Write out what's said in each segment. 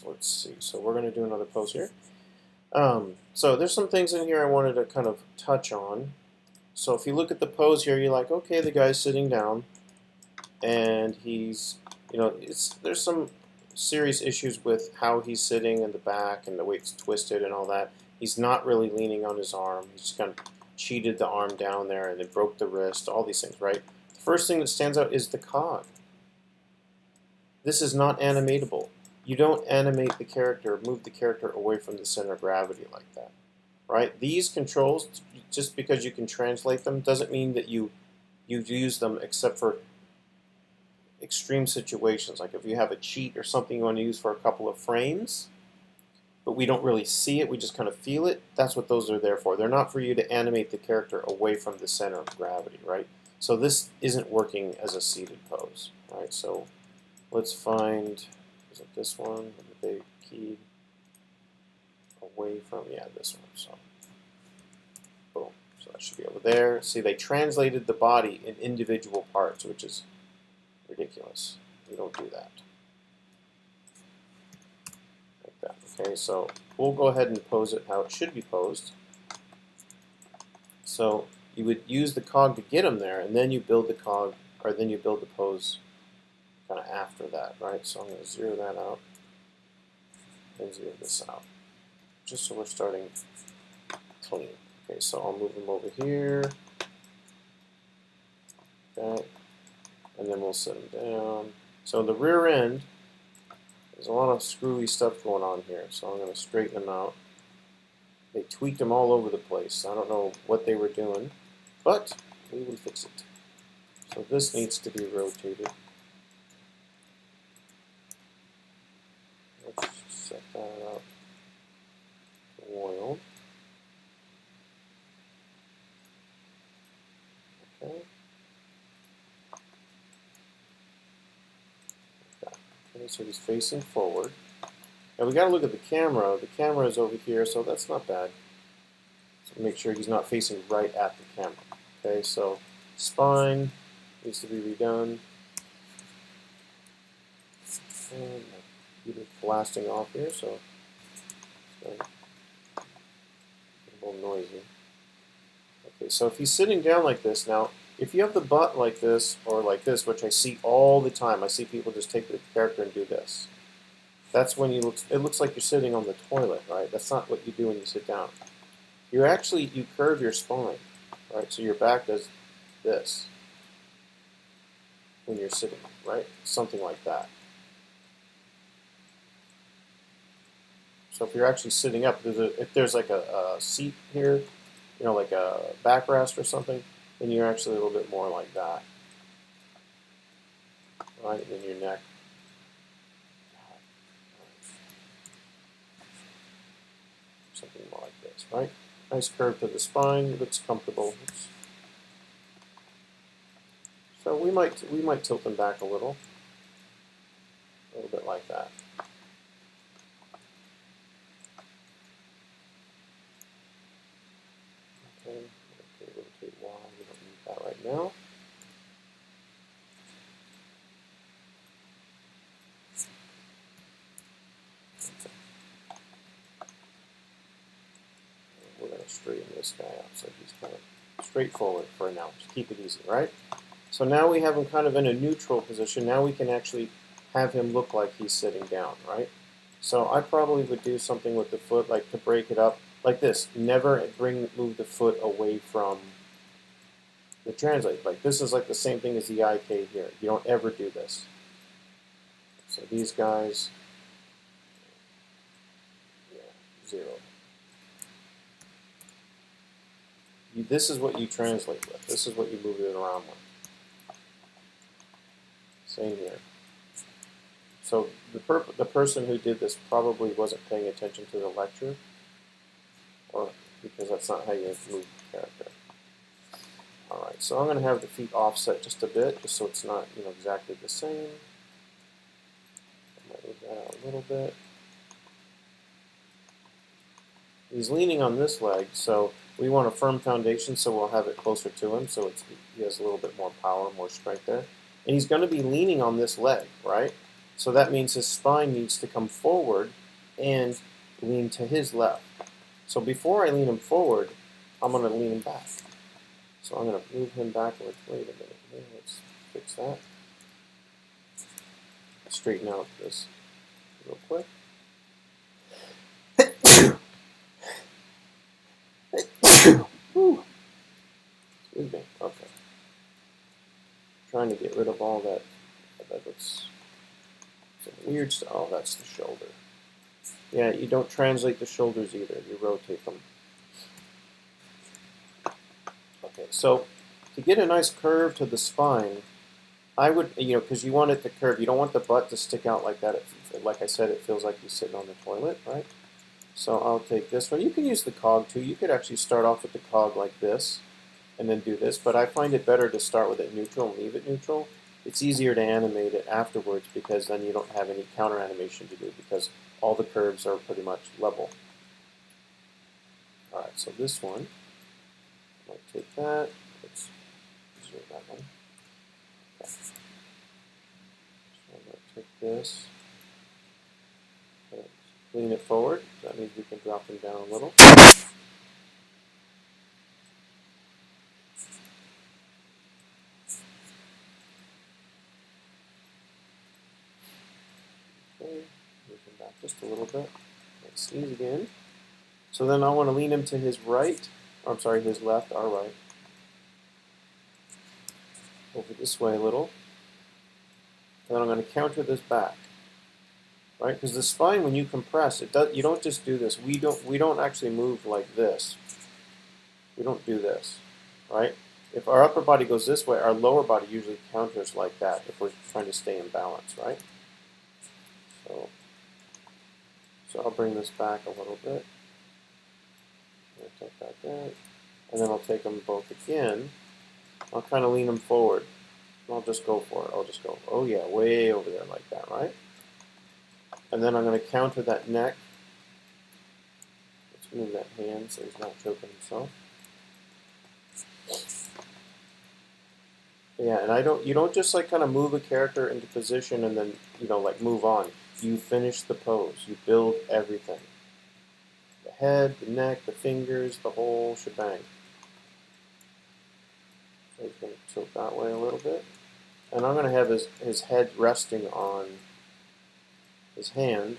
let's see. So we're going to do another pose here. So there's some things in here I wanted to kind of touch on. So if you look at the pose here, you're like, okay, the guy's sitting down, and he's, there's some serious issues with how he's sitting in the back and the way it's twisted and all that. He's not really leaning on his arm. He's just kind of cheated the arm down there and then broke the wrist, all these things, right? The first thing that stands out is the cog. This is not animatable. You don't animate the character, move the character away from the center of gravity like that, right? These controls, just because you can translate them, doesn't mean that you use them except for extreme situations, like if you have a cheat or something you want to use for a couple of frames, but we don't really see it, we just kind of feel it. That's what those are there for. They're not for you to animate the character away from the center of gravity, right? So this isn't working as a seated pose, right? So let's find, is it this one with the big key away from, yeah, this one. So boom, so that should be over there. See, they translated the body in individual parts, which is ridiculous. We don't do that. Like that. Okay, so we'll go ahead and pose it how it should be posed. So you would use the cog to get him there, and then you build the cog, or then you build the pose kind of after that, right? So I'm going to zero that out and zero this out, just so we're starting clean. Okay, so I'll move him over here. Okay. And then we'll set them down. So the rear end, there's a lot of screwy stuff going on here, so I'm going to straighten them out. They tweaked them all over the place. I don't know what they were doing, but we will fix it. So this needs to be rotated. Let's set that up to oil. Okay. Okay, so he's facing forward. Now we got to look at the camera. The camera is over here, so that's not bad. So make sure he's not facing right at the camera. Okay, so spine needs to be redone. And my computer's blasting off here, so it's a little noisy. Okay, so if he's sitting down like this, now if you have the butt like this or like this, which I see all the time, I see people just take the character and do this. That's when it looks like you're sitting on the toilet, right? That's not what you do when you sit down. You curve your spine, right? So your back does this when you're sitting, right? Something like that. So if you're actually sitting up, if there's like a seat here, like a backrest or something, then you're actually a little bit more like that, right? And then your neck. Something more like this, right? Nice curve to the spine. It looks comfortable. Oops. So we might tilt them back a little bit like that. Okay, rotate Y. We don't need that right now. We're going to straighten this guy up so he's kind of straightforward for now. Just keep it easy, right? So now we have him kind of in a neutral position. Now we can actually have him look like he's sitting down, right? So I probably would do something with the foot, like to break it up, like this. Never move the foot away from the translate. Like this is like the same thing as the IK here. You don't ever do this. So these guys, yeah, 0. This is what you translate with. This is what you move it around with. Same here. So the person who did this probably wasn't paying attention to the lecture, or because that's not how you move the character. All right, so I'm going to have the feet offset just a bit, just so it's not exactly the same. I might move that out a little bit. He's leaning on this leg, so we want a firm foundation, so we'll have it closer to him, so he has a little bit more power, more strength there. And he's going to be leaning on this leg, right? So that means his spine needs to come forward and lean to his left. So before I lean him forward, I'm going to lean him back. So I'm going to move him backwards. Wait a minute. Let's fix that. Straighten out this real quick. Excuse me. Okay. Trying to get rid of all that. That looks some weird stuff. Oh, that's the shoulder. Yeah, you don't translate the shoulders either. You rotate them. Okay, so to get a nice curve to the spine, I would, because you want it to curve. You don't want the butt to stick out like that. Like I said, it feels like you're sitting on the toilet, right? So I'll take this one. You can use the cog too. You could actually start off with the cog like this and then do this, but I find it better to start with it neutral and leave it neutral. It's easier to animate it afterwards because then you don't have any counter animation to do because all the curves are pretty much level. Alright, so this one, I might take that. Let's zoom that one. Okay. So I'm going to take this. Lean it forward. That means we can drop them down a little. Okay, move him back just a little bit. Let's sneeze again. So then I want to lean him to his right. Or, I'm sorry, his left, our right. Over this way a little. And then I'm going to counter this back. Right? Because the spine, when you compress, you don't just do this. We don't actually move like this. We don't do this, right? If our upper body goes this way, our lower body usually counters like that if we're trying to stay in balance, right? So I'll bring this back a little bit. I'll take that there, and then I'll take them both again. I'll kind of lean them forward. I'll just go for it. I'll just go, oh yeah, way over there like that, right? And then I'm going to counter that neck. Let's move that hand so he's not choking himself. Yeah, and you don't just like kind of move a character into position and then, like move on. You finish the pose. You build everything. The head, the neck, the fingers, the whole shebang. So he's going to tilt that way a little bit. And I'm going to have his head resting on his hand.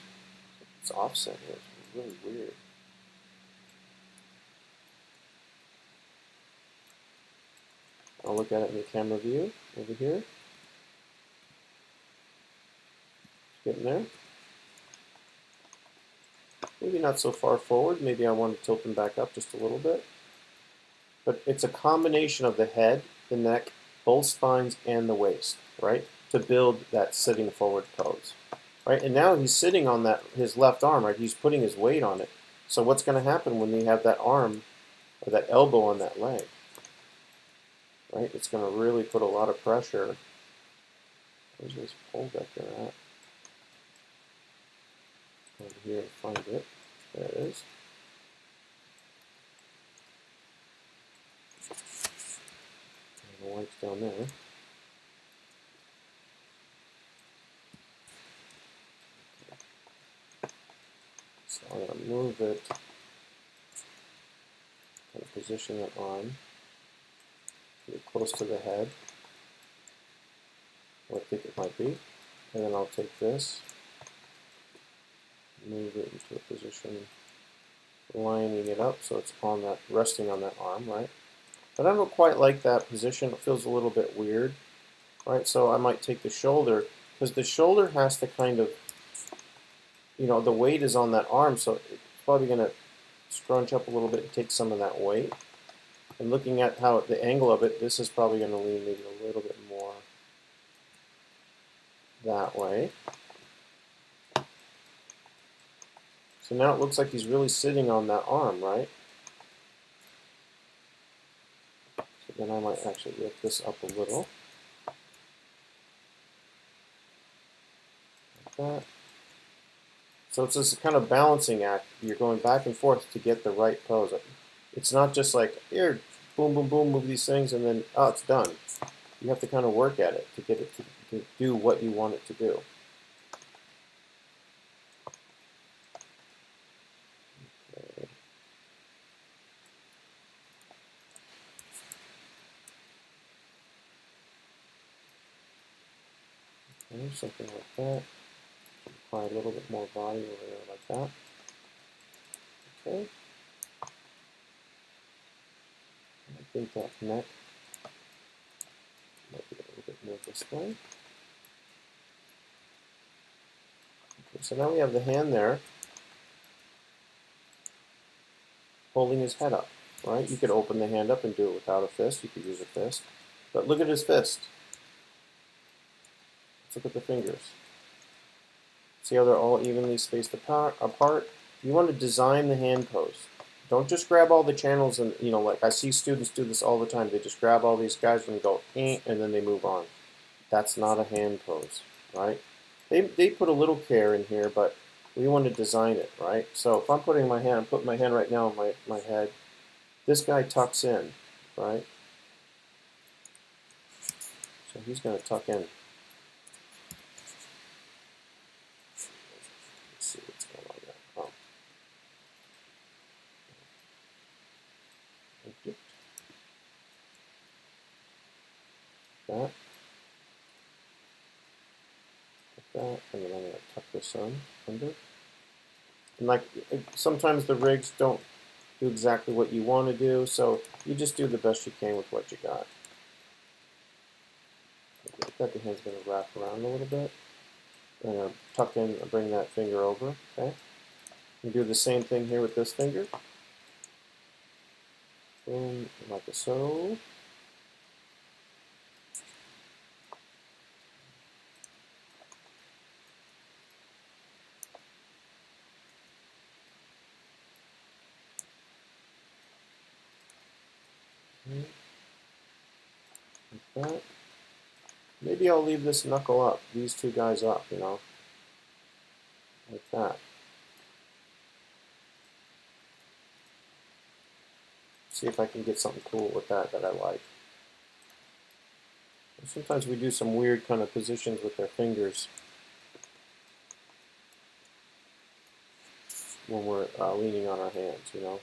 It's offset here. It's really weird. I'll look at it in the camera view over here. Getting there. Maybe not so far forward. Maybe I want to tilt him back up just a little bit. But it's a combination of the head, the neck, both spines, and the waist, right? To build that sitting forward pose. Right? And now he's sitting on his left arm, right? He's putting his weight on it. So what's going to happen when we have that arm or that elbow on that leg? Right? It's going to really put a lot of pressure. Where's this pole vector at? Over here to find it. There it is. And the light's down there. So I'm going to move it, kind of position it on, get close to the head, what I think it might be, and then I'll take this, move it into a position, lining it up so it's on that, resting on that arm, right? But I don't quite like that position. It feels a little bit weird, right? So I might take the shoulder, because the shoulder has to kind of, the weight is on that arm, so it's probably going to scrunch up a little bit and take some of that weight. And looking at how the angle of it, this is probably going to lean maybe a little bit more that way. So now it looks like he's really sitting on that arm, right? So then I might actually lift this up a little. Like that. So it's this kind of balancing act. You're going back and forth to get the right pose. It's not just like, here, boom, boom, boom, move these things, and then, oh, it's done. You have to kind of work at it to get it to do what you want it to do. Okay, something like that. Apply a little bit more body over there like that. Okay. I think that neck might be a little bit more this way. Okay, so now we have the hand there holding his head up, right? You could open the hand up and do it without a fist. You could use a fist. But look at his fist. Let's look at the fingers. See how they're all evenly spaced apart? You want to design the hand pose. Don't just grab all the channels and, like I see students do this all the time. They just grab all these guys and go, and then they move on. That's not a hand pose, right? They put a little care in here, but we want to design it, right? So if I'm putting my hand, I'm putting my hand right now on my head. This guy tucks in, right? So he's going to tuck in. Let's see what's going on there. Oh. That. That, and then I'm going to tuck this under. And like sometimes the rigs don't do exactly what you want to do, so you just do the best you can with what you got. Okay, that the hand's going to wrap around a little bit. I'm going to tuck in and bring that finger over. Okay. And do the same thing here with this finger. Boom, like so. Like that. Maybe I'll leave this knuckle up, these two guys up, like that. See if I can get something cool with that I like. And sometimes we do some weird kind of positions with our fingers when we're leaning on our hands, Okay.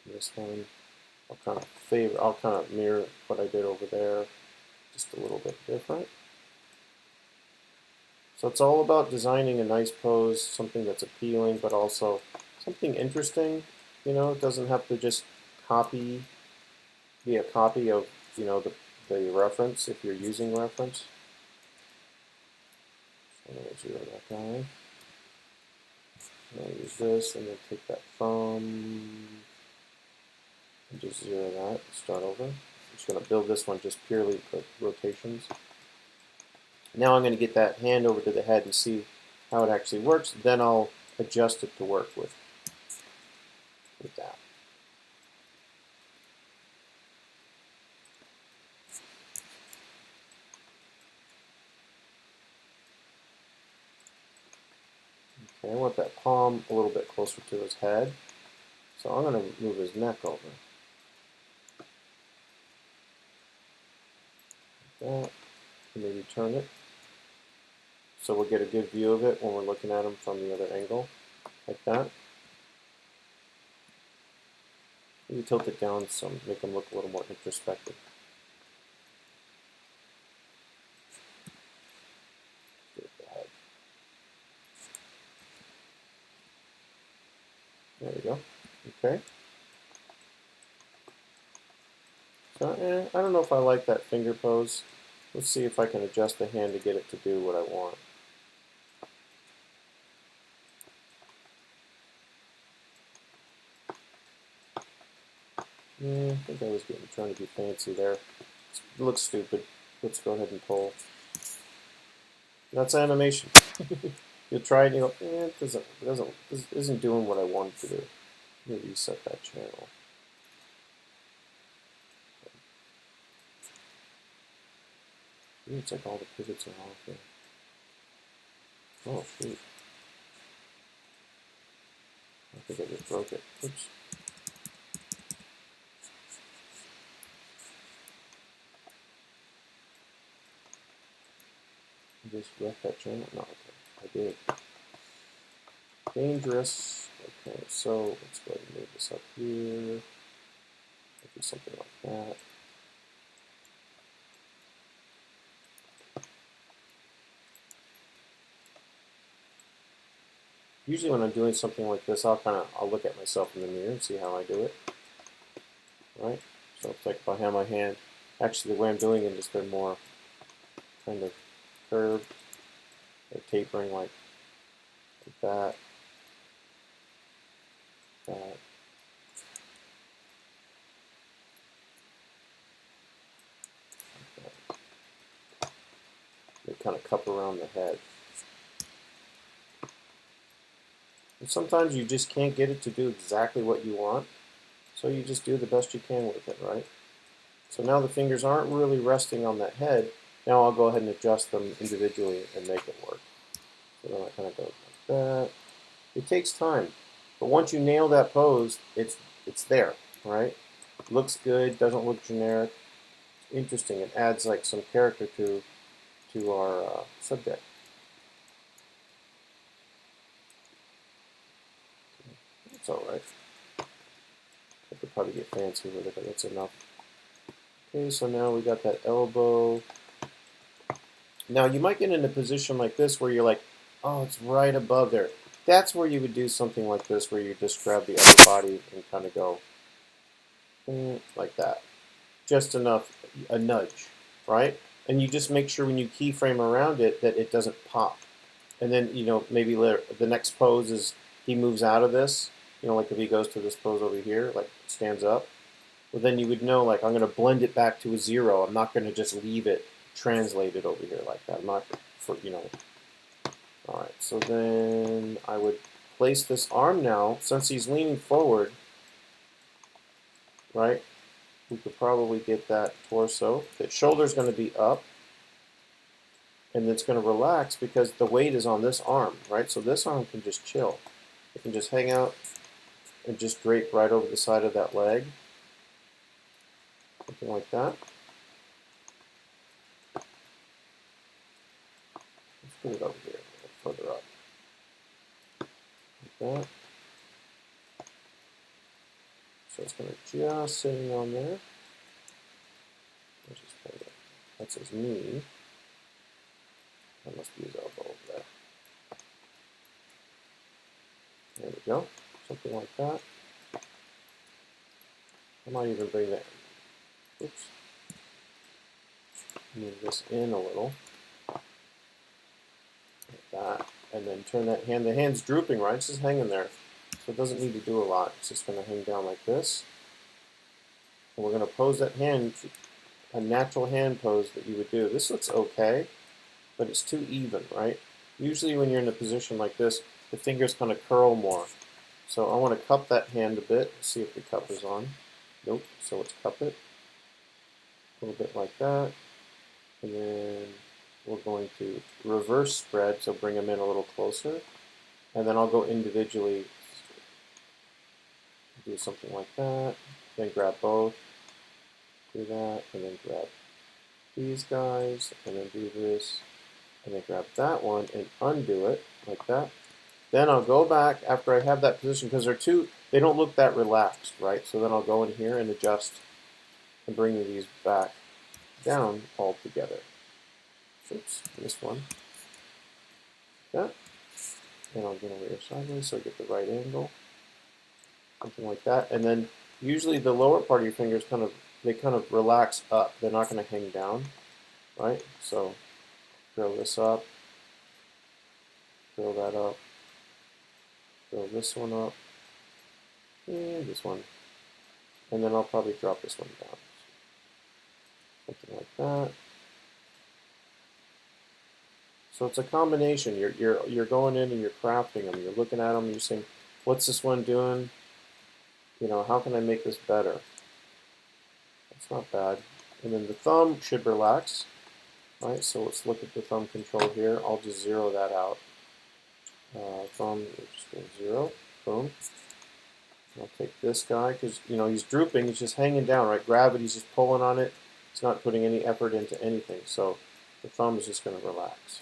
This one, I'll kind of mirror what I did over there, just a little bit different. So it's all about designing a nice pose, something that's appealing, but also something interesting. It doesn't have to just be a copy of, the reference if you're using reference. So I'm going to zero that guy. I'll use this and then take that thumb and just zero that, start over. I'm just going to build this one just purely with rotations. Now I'm going to get that hand over to the head and see how it actually works. Then I'll adjust it to work with that. Okay, I want that palm a little bit closer to his head. So I'm going to move his neck over. Like that. And maybe turn it. So we'll get a good view of it when we're looking at him from the other angle. Like that. Maybe tilt it down some, make him look a little more introspective. There we go. Okay. So I don't know if I like that finger pose. Let's see if I can adjust the hand to get it to do what I want. Yeah, I think I was trying to be fancy there. It looks stupid. Let's go ahead and pull. That's animation. You'll try it and you go, this isn't doing what I wanted to do. Let me reset that channel. Ooh, it's like all the pivots are off here. Oh, shoot. I think I just broke it. Oops. Just wreck that channel? No, okay. I did. Dangerous. Okay, so let's go ahead and move this up here. do something like that. Usually when I'm doing something like this, I'll look at myself in the mirror and see how I do it. Right? So it's like if I have my hand, actually the way I'm doing it is they're more kind of curved, they're tapering like that, that. They kind of cup around the head. And sometimes you just can't get it to do exactly what you want, so you just do the best you can with it, right? So now the fingers aren't really resting on that head. Now I'll go ahead and adjust them individually and make it work. So then I kind of go like that. It takes time, but once you nail that pose, it's there, right? Looks good, doesn't look generic. It's interesting. It adds like some character to our subject. It's all right. I could probably get fancy with it, but that's enough. Okay, so now we got that elbow. Now you might get in a position like this where you're like, oh, it's right above there. That's where you would do something like this, where you just grab the other body and kind of go like that. Just enough, a nudge, right? And you just make sure when you keyframe around it that it doesn't pop. And then, you know, maybe the next pose is he moves out of this, you know, like if he goes to this pose over here, like stands up, well, then you would know, like, I'm going to blend it back to a 0. I'm not going to just leave it translated over here like that. I'm not, for, you know. All right, so then I would place this arm now, since he's leaning forward, right? We could probably get that torso. The shoulder's going to be up, and it's going to relax because the weight is on this arm, right? So this arm can just chill. It can just hang out and just drape right over the side of that leg. Something like that. Let's put it over here, a little further up. Like that. So it's going to just sitting on there. That's his knee. That must be his elbow over there. There we go. Something like that. I might even bring that. Oops. Move this in a little. Like that. And then turn that hand. The hand's drooping, right? It's just hanging there. So it doesn't need to do a lot. It's just going to hang down like this. And we're going to pose that hand, a natural hand pose that you would do. This looks okay, but it's too even, right? Usually when you're in a position like this, the fingers kind of curl more. So I want to cup that hand a bit. See if the cup is on. Nope. So let's cup it a little bit like that. And then we're going to reverse spread, so bring them in a little closer. And then I'll go individually, do something like that. Then grab both, do that, and then grab these guys, and then do this, and then grab that one and undo it like that. Then I'll go back after I have that position, because they don't look that relaxed, right? So then I'll go in here and adjust and bring these back down all together. Oops, this one. That. And I'll get over here sideways so I get the right angle. Something like that. And then usually the lower part of your fingers kind of relax up. They're not going to hang down, right? So curl this up, curl that up, curl this one up, and this one. And then I'll probably drop this one down. Something like that. So it's a combination. You're going in and you're crafting them. You're looking at them and you're saying, what's this one doing? You know, how can I make this better? That's not bad. And then the thumb should relax. Right, so let's look at the thumb control here. I'll just zero that out. Thumb is just going to 0. Boom. I'll take this guy because, you know, he's drooping. He's just hanging down, right? Gravity's just pulling on it. It's not putting any effort into anything. So the thumb is just going to relax.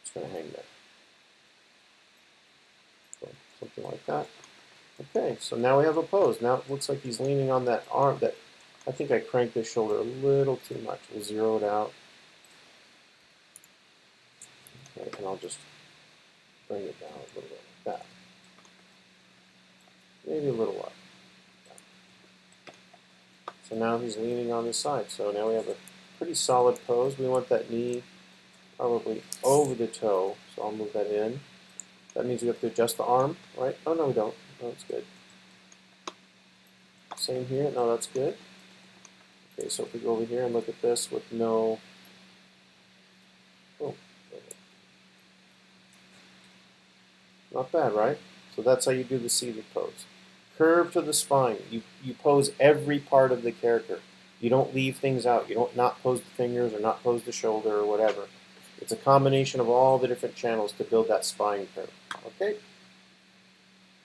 It's going to hang there. So something like that. Okay, so now we have a pose. Now it looks like he's leaning on that arm. That I think I cranked his shoulder a little too much. We'll zero it out. Okay, and I'll just bring it down a little bit like that. Maybe a little up. So now he's leaning on his side. So now we have a pretty solid pose. We want that knee probably over the toe. So I'll move that in. That means we have to adjust the arm, right? Oh, no, we don't. No, that's good. Same here. No, that's good. Okay, so if we go over here and look at this with no... Oh, not bad, right? So that's how you do the seated pose. Curve to the spine. You pose every part of the character. You don't leave things out. You don't not pose the fingers or not pose the shoulder or whatever. It's a combination of all the different channels to build that spine curve. Okay?